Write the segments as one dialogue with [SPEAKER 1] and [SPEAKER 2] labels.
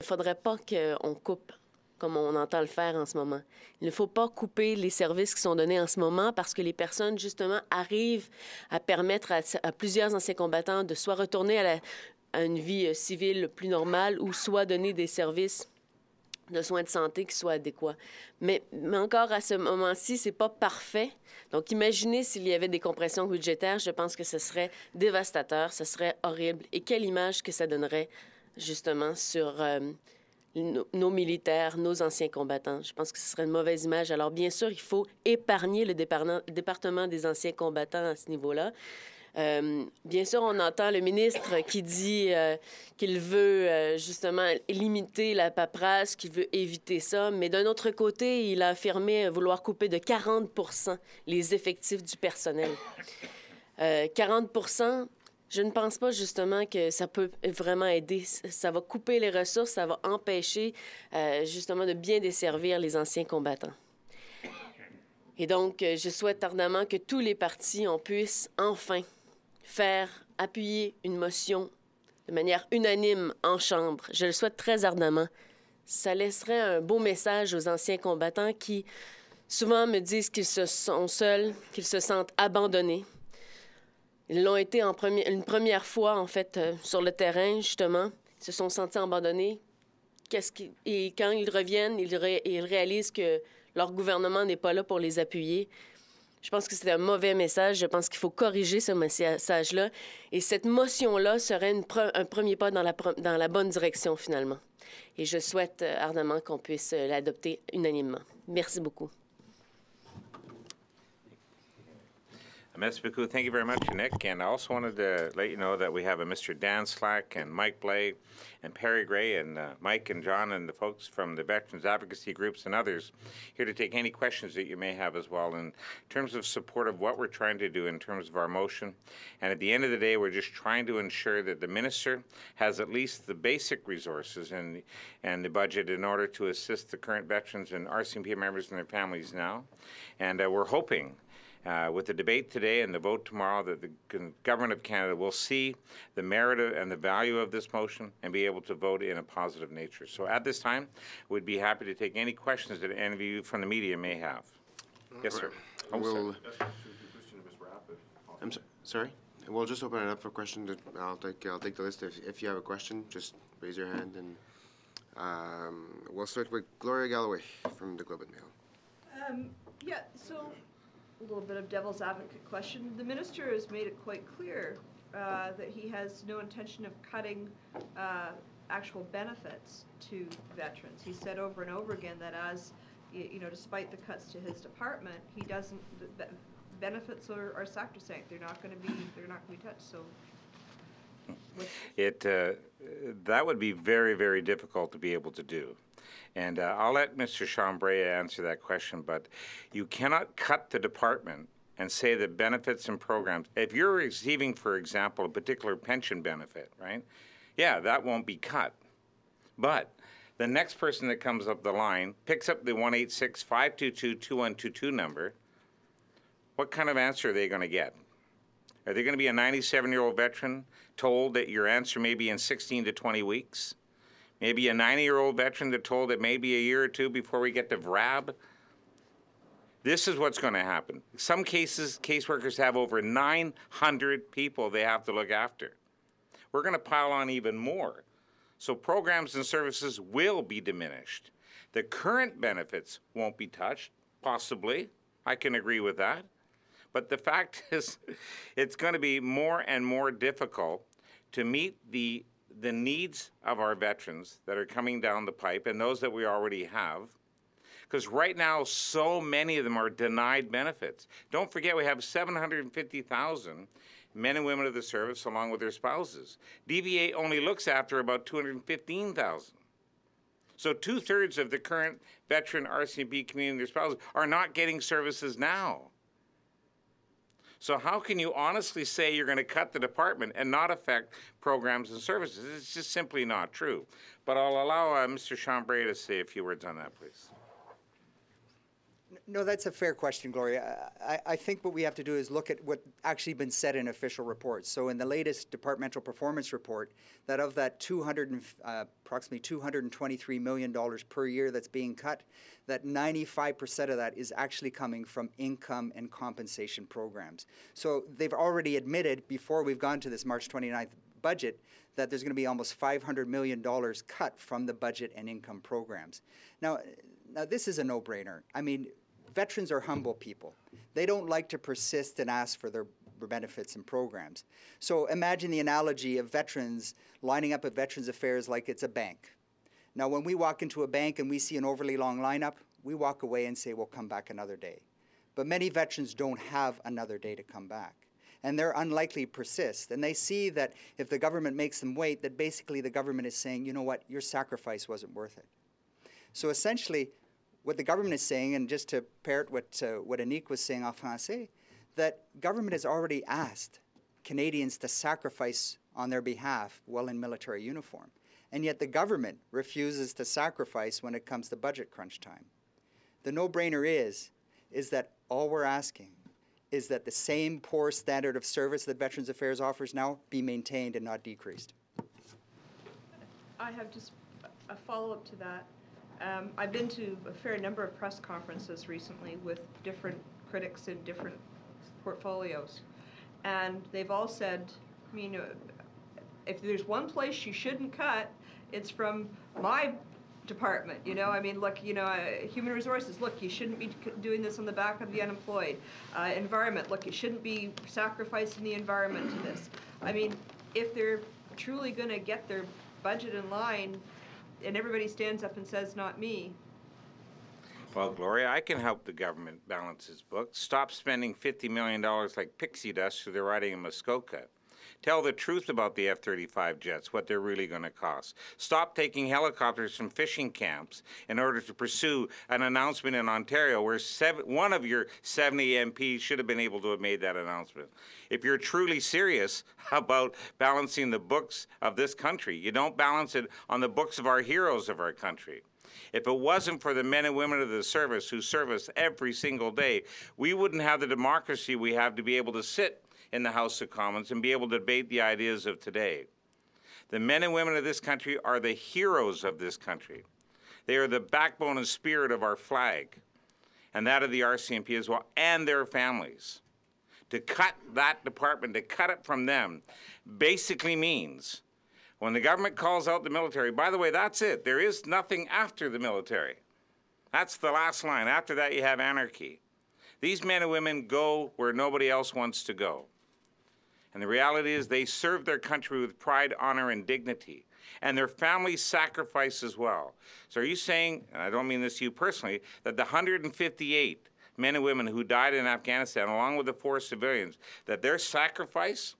[SPEAKER 1] ne faudrait pas qu'on coupe comme on entend le faire en ce moment. Il ne faut pas couper les services qui sont donnés en ce moment parce que les personnes, justement, arrivent à permettre à plusieurs anciens combattants de soit retourner à une vie civile plus normale ou soit donner des services de soins de santé qui soient adéquats. Mais encore à ce moment-ci, c'est pas parfait. Donc, imaginez s'il y avait des compressions budgétaires, je pense que ce serait dévastateur, ce serait horrible. Et quelle image que ça donnerait, justement, sur nos militaires, nos anciens combattants. Je pense que ce serait une mauvaise image. Alors, bien sûr, il faut épargner le département des anciens combattants à ce niveau-là. Bien sûr, on entend le ministre qui dit qu'il veut justement limiter la paperasse, qu'il veut éviter ça, mais d'un autre côté, il a affirmé vouloir couper de 40 les effectifs du personnel. 40 je ne pense pas justement que ça peut vraiment aider. Ça va couper les ressources, ça va empêcher justement de bien desservir les anciens combattants. Et donc, je souhaite ardemment que tous les partis, on puisse enfin appuyer une motion de manière unanime en Chambre. Je le souhaite très ardemment. Ça laisserait un beau message aux anciens combattants qui souvent me disent qu'ils se sont seuls, qu'ils se sentent abandonnés. Ils l'ont été une première fois, en fait, sur le terrain, justement. Ils se sont sentis abandonnés. Et quand ils reviennent, ils réalisent que leur gouvernement n'est pas là pour les appuyer. Je pense que c'est un mauvais message. Je pense qu'il faut corriger ce message-là. Et cette motion-là serait un premier pas dans la bonne direction, finalement. Et je souhaite ardemment qu'on puisse l'adopter unanimement. Merci beaucoup.
[SPEAKER 2] Merci beaucoup. Thank you very much, Nick. And I also wanted to let you know that we have a Mr. Dan Slack and Mike Blay and Perry Gray and Mike and John and the folks from the Veterans Advocacy Groups and others here to take any questions that you may have as well in terms of support of what we're trying to do in terms of our motion. And at the end of the day, we're just trying to ensure that the minister has at least the basic resources and the budget in order to assist the current veterans and RCMP members and their families now. And we're hoping with the debate today and the vote tomorrow that the Government of Canada will see the merit and the value of this motion and be able to vote in a positive nature. So at this time, we'd be happy to take any questions that any of you from the media may have. Yes, sir.
[SPEAKER 3] We'll, I'm sorry? We'll just open it up for questions. I'll take the list. If you have a question, just raise your hand. And we'll start with Gloria Galloway from the Globe and Mail.
[SPEAKER 4] Yeah, so a little bit of devil's advocate question. The minister has made it quite clear that he has no intention of cutting actual benefits to veterans. He said over and over again that as, you know, despite the cuts to his department, he doesn't, the benefits are sacrosanct. They're not going to be touched. So
[SPEAKER 2] that would be very, very difficult to be able to do. And I'll let Mr. Chambray answer that question, but you cannot cut the department and say that benefits and programs, if you're receiving, for example, a particular pension benefit, right? Yeah, that won't be cut. But the next person that comes up the line picks up the 1-866-522-2122 number. What kind of answer are they going to get? Are they going to be a 97-year-old veteran told that your answer may be in 16 to 20 weeks? Maybe a 90-year-old veteran that told it may be a year or two before we get to VRAB. This is what's going to happen. Some cases, caseworkers have over 900 people they have to look after. We're going to pile on even more. So programs and services will be diminished. The current benefits won't be touched, possibly. I can agree with that. But the fact is, it's going to be more and more difficult to meet the needs of our veterans that are coming down the pipe and those that we already have. Because right now, so many of them are denied benefits. Don't forget, we have 750,000 men and women of the service along with their spouses. DVA only looks after about 215,000. So 2/3 of the current veteran RCMP community and their spouses are not getting services now. So how can you honestly say you're going to cut the department and not affect programs and services? It's just simply not true. But I'll allow Mr. Chambray to say a few words on that, please.
[SPEAKER 5] No, that's a fair question, Gloria. I think what we have to do is look at what actually been said in official reports. So in the latest departmental performance report, that of that approximately $223 million per year that's being cut, that 95% of that is actually coming from income and compensation programs. So they've already admitted, before we've gone to this March 29th budget, that there's going to be almost $500 million cut from the budget and income programs. Now this is a no-brainer. I mean, veterans are humble people. They don't like to persist and ask for their benefits and programs. So imagine the analogy of veterans lining up at Veterans Affairs like it's a bank. Now, when we walk into a bank and we see an overly long lineup, we walk away and say, we'll come back another day. But many veterans don't have another day to come back. And they're unlikely to persist. And they see that if the government makes them wait, that basically the government is saying, you know what, your sacrifice wasn't worth it. So essentially, what the government is saying, and just to parrot what Anik was saying en français, that government has already asked Canadians to sacrifice on their behalf while in military uniform. And yet the government refuses to sacrifice when it comes to budget crunch time. The no-brainer is that all we're asking is that the same poor standard of service that Veterans Affairs offers now be maintained and not decreased.
[SPEAKER 4] I have just a follow-up to that. I've been to a fair number of press conferences recently with different critics in different portfolios, and they've all said, I mean, if there's one place you shouldn't cut, it's from my department. You know, I mean, look, you know, human resources, look, you shouldn't be doing this on the back of the unemployed. Environment, look, you shouldn't be sacrificing the environment to this. I mean, if they're truly going to get their budget in line, and everybody stands up and says, not me.
[SPEAKER 2] Well, Gloria, I can help the government balance its books. Stop spending $50 million like pixie dust through the riding of Muskoka. Tell the truth about the F-35 jets, what they're really going to cost. Stop taking helicopters from fishing camps in order to pursue an announcement in Ontario where one of your 70 MPs should have been able to have made that announcement. If you're truly serious about balancing the books of this country, you don't balance it on the books of our heroes of our country. If it wasn't for the men and women of the service who serve us every single day, we wouldn't have the democracy we have to be able to sit in the House of Commons and be able to debate the ideas of today. The men and women of this country are the heroes of this country. They are the backbone and spirit of our flag, and that of the RCMP as well, and their families. To cut that department, to cut it from them, basically means when the government calls out the military, by the way, that's it. There is nothing after the military. That's the last line. After that, you have anarchy. These men and women go where nobody else wants to go. And the reality is they serve their country with pride, honor, and dignity. And their families sacrifice as well. So are you saying, and I don't mean this to you personally, that the 158 men and women who died in Afghanistan, along with the 4 civilians, that their sacrifice,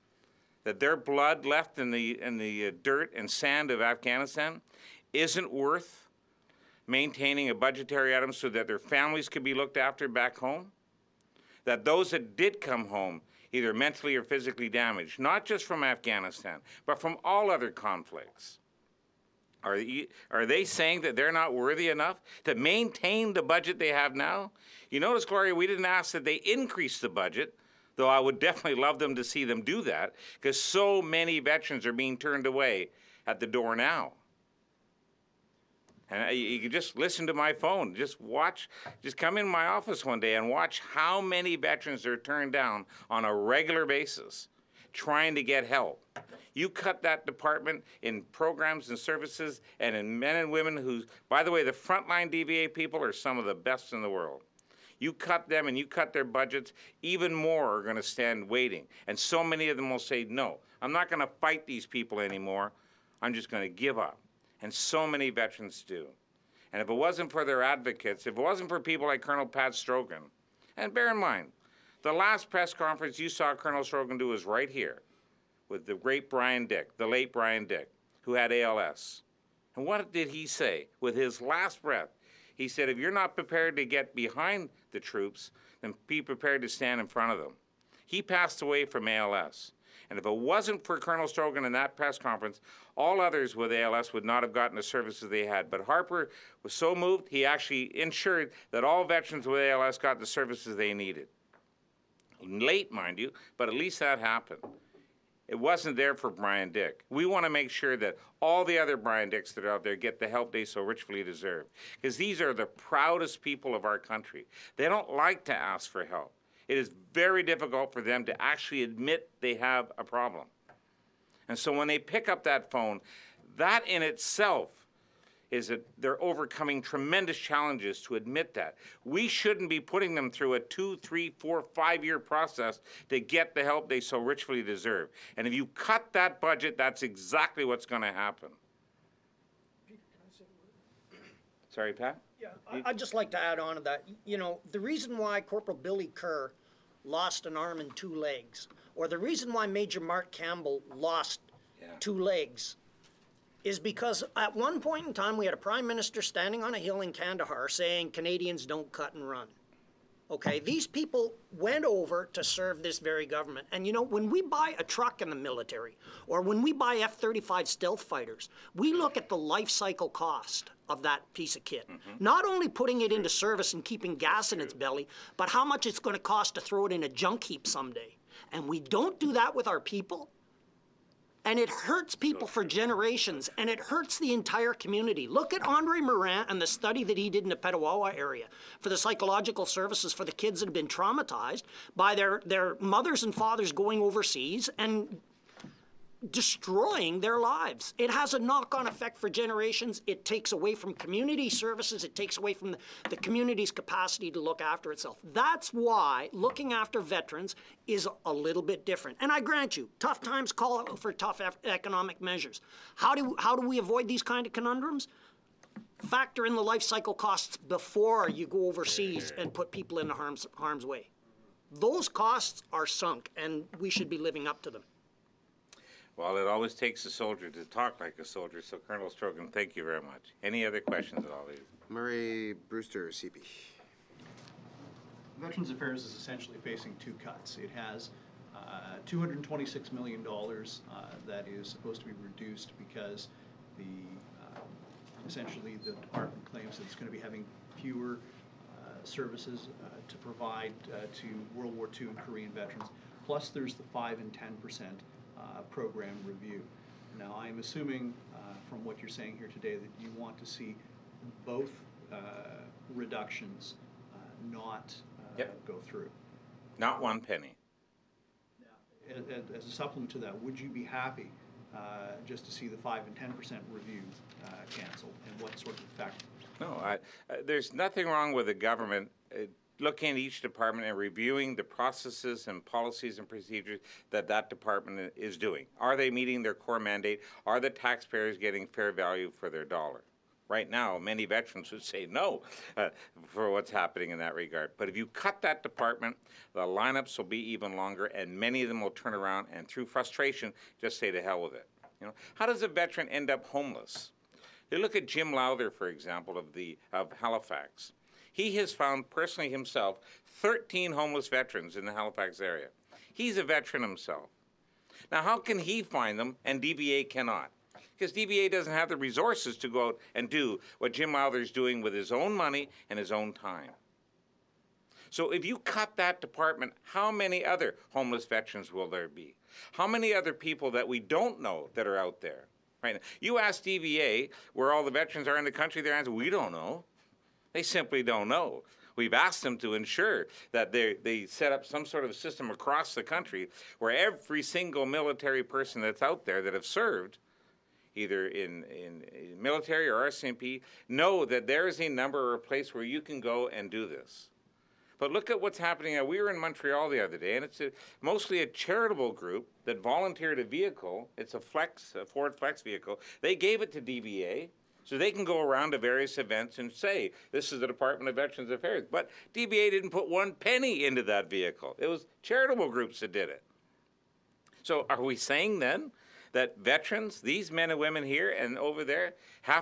[SPEAKER 2] that their blood left in the dirt and sand of Afghanistan isn't worth maintaining a budgetary item so that their families could be looked after back home? That those that did come home, either mentally or physically damaged, not just from Afghanistan, but from all other conflicts, are they saying that they're not worthy enough to maintain the budget they have now? You notice, Gloria, we didn't ask that they increase the budget, though I would definitely love them to see them do that, because so many veterans are being turned away at the door now. And you can just listen to my phone. Just watch, just come in my office one day and watch how many veterans are turned down on a regular basis trying to get help. You cut that department in programs and services and in men and women who, by the way, the frontline DVA people are some of the best in the world. You cut them and you cut their budgets, even more are going to stand waiting. And so many of them will say, no, I'm not going to fight these people anymore. I'm just going to give up. And so many veterans do. And if it wasn't for their advocates, if it wasn't for people like Colonel Pat Strogan, and bear in mind, the last press conference you saw Colonel Strogan do was right here with the great Brian Dick, the late Brian Dick, who had ALS. And what did he say with his last breath? He said, if you're not prepared to get behind the troops, then be prepared to stand in front of them. He passed away from ALS. And if it wasn't for Colonel Strogan in that press conference, all others with ALS would not have gotten the services they had. But Harper was so moved, he actually ensured that all veterans with ALS got the services they needed. Late, mind you, but at least that happened. It wasn't there for Brian Dick. We want to make sure that all the other Brian Dicks that are out there get the help they so richly deserve. Because these are the proudest people of our country. They don't like to ask for help. It is very difficult for them to actually admit they have a problem. And so when they pick up that phone, that in itself is that they're overcoming tremendous challenges to admit that. We shouldn't be putting them through a 2, 3, 4, 5-year process to get the help they so richly deserve. And if you cut that budget, that's exactly what's going to happen. Sorry, Pat?
[SPEAKER 6] Yeah, I'd just like to add on to that. You know, the reason why Corporal Billy Kerr lost an arm and 2 legs, or the reason why Major Mark Campbell lost 2 legs, is because at one point in time we had a prime minister standing on a hill in Kandahar saying Canadians don't cut and run. Okay, these people went over to serve this very government. And you know, when we buy a truck in the military, or when we buy F-35 stealth fighters, we look at the life cycle cost of that piece of kit. Not only putting it into service and keeping gas in its belly, but how much it's going to cost to throw it in a junk heap someday. And we don't do that with our people. And it hurts people for generations, and it hurts the entire community. Look at Andre Morin and the study that he did in the Petawawa area for the psychological services for the kids that have been traumatized by their mothers and fathers going overseas and destroying their lives. It has a knock-on effect for generations. It takes away from community services. It takes away from the community's capacity to look after itself. That's why looking after veterans is a little bit different. And I grant you, tough times call for tough economic measures. How do we avoid these kind of conundrums? Factor in the life cycle costs before you go overseas and put people in harm's way. Those costs are sunk, and we should be living up to them.
[SPEAKER 2] Well, it always takes a soldier to talk like a soldier, so Colonel Strogan, thank you very much. Any other questions at all?
[SPEAKER 3] Murray Brewster, CP.
[SPEAKER 7] Veterans Affairs is essentially facing 2 cuts. It has $226 million that is supposed to be reduced because essentially the department claims that it's going to be having fewer services to provide to World War II and Korean veterans. Plus there's the 5 and 10% program review. Now, I'm assuming from what you're saying here today that you want to see both reductions not go through.
[SPEAKER 2] Not 1 penny.
[SPEAKER 7] Now, as a supplement to that, would you be happy just to see the 5 and 10% review canceled, and what sort of effect?
[SPEAKER 2] No, there's nothing wrong with the government looking at each department and reviewing the processes and policies and procedures that that department is doing. Are they meeting their core mandate? Are the taxpayers getting fair value for their dollar? Right now, many veterans would say no for what's happening in that regard. But if you cut that department, the lineups will be even longer, and many of them will turn around and, through frustration, just say to hell with it. You know, how does a veteran end up homeless? You look at Jim Lowther, for example, of Halifax. He has found personally himself 13 homeless veterans in the Halifax area. He's a veteran himself. Now, how can he find them and DVA cannot? Because DVA doesn't have the resources to go out and do what Jim Lowther's doing with his own money and his own time. So if you cut that department, how many other homeless veterans will there be? How many other people that we don't know that are out there? Right now, you ask DVA where all the veterans are in the country, their answer, we don't know. They simply don't know. We've asked them to ensure that they set up some sort of system across the country where every single military person that's out there that have served, either in military or RCMP, know that there is a number or a place where you can go and do this. But look at what's happening. We were in Montreal the other day, and it's mostly a charitable group that volunteered a vehicle. It's a Ford Flex vehicle. They gave it to DVA. So they can go around to various events and say, this is the Department of Veterans Affairs. But DVA didn't put 1 penny into that vehicle. It was charitable groups that did it. So are we saying then that veterans, these men and women here and over there, have